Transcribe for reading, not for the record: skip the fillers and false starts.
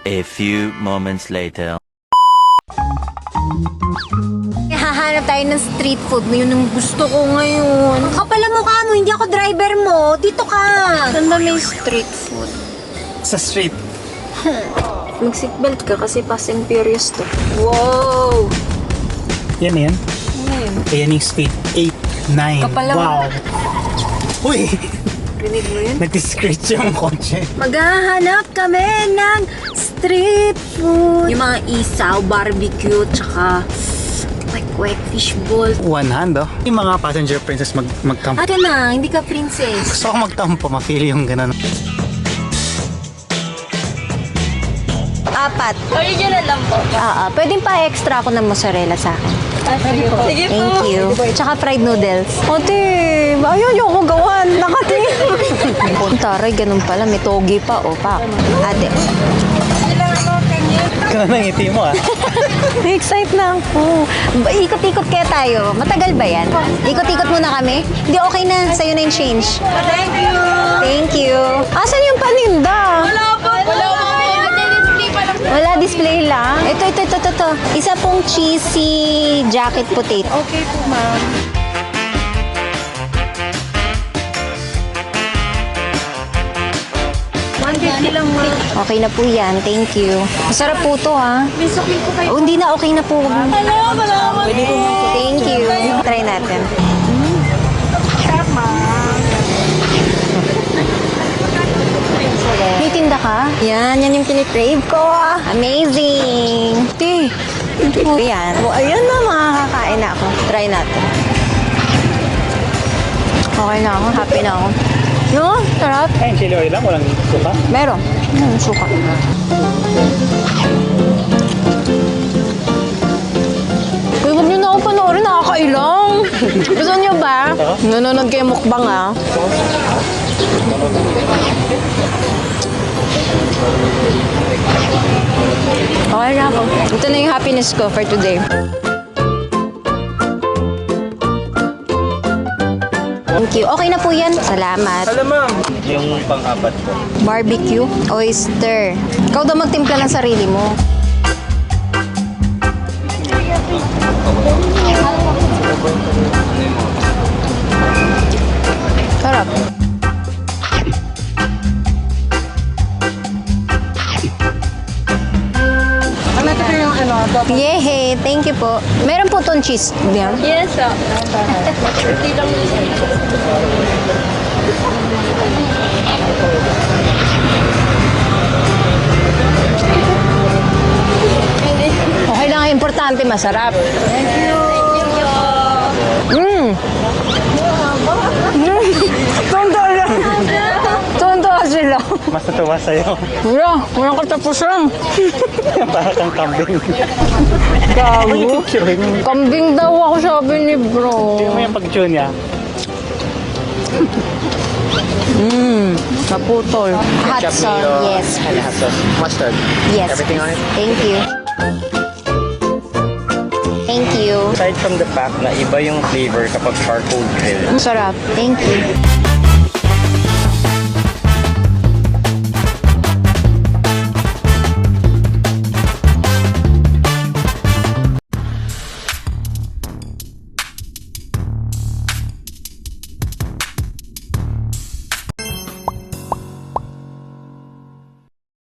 A few moments later. Hahanap tayo ng street food. Yun ang gusto ko ngayon. Kapal ang mukha mo, hindi ako driver mo. Dito ka. Saan ba may street food? Sa street. Mag-seatbelt ka kasi Fast and Furious to. Wow! Yan yan. Ayan yung street 8, 9. Kapal ang- Wow. Uy! Rinig mo yun? Nag-scratch yung kotse. Maghahanap kami ng street food. Yung mga isaw, barbecue, tsaka like fish ball. One hand, oh. Yung mga passenger princess magtampo. Aka na, hindi ka princess. Gusto ko magtampo, ma-feel yung ganun. 4. Original lang po. Pwedeng pa extra ako ng mozzarella sa akin. Sige po. Sige po. Thank you. Tsaka fried noodles. Ate, ayaw niyo ako gawan. Nakatingin. Taray, ganun pala. May togi pa. O, pa. Ate. Ganun ang ngiti mo, ah. Excited na ako. Ikot-ikot kaya tayo. Matagal ba yan? Ikot-ikot muna kami? Hindi, okay na. Sa'yo na yung change. Thank you. Thank you. Asan yung paninda? Wala po. Wala po. Display pa lang. Wala, display lang. Ito. Isa pong cheesy jacket potato. Okay po, ma'am. Okay na po yan. Thank you. Masarap po to, ha? May sukli po kayo. Oh, hindi na. Okay na po. Salamat po. Thank you. Try natin. May tinda ka? Yan yung pinikrave ko. Amazing. Ti. Yan. O, ayan na, makakakain na ako. Try natin. Okay na ako. Happy na ako. No? Sarap. Ay, chili oil lang, walang suka. Meron. Suka. Uy, huwag niyo na ako panoorin. Nakakailang. Gusto niyo ba? Nanonood kayo mukbang, ah. Okay na ako. Ito na yung happiness ko for today. Thank you. Okay na po yan. Salamat. ma'am. Yung pang-apat ko. Barbecue, oyster. Ikaw daw magtimpla ng sarili mo. Sarap. Yehey! Thank you po. Meron po itong cheese. Yan. Yes, sir. Hindi lang Okay lang, importante, masarap. Thank you. Tonto sila. Mas natuwa sa'yo. Wala katapusan. Para kang kambing. Gago. Chewing. Kambing daw ako, sabi ni bro. Tingnan mo yung pag-chew niya. Naputol. Hot sauce, yes. Hot sauce. Mustard. Yes. Everything on it? Thank you. Thank you. Aside from the fact na iba yung flavor kapag charcoal grill, Sarap. Thank you.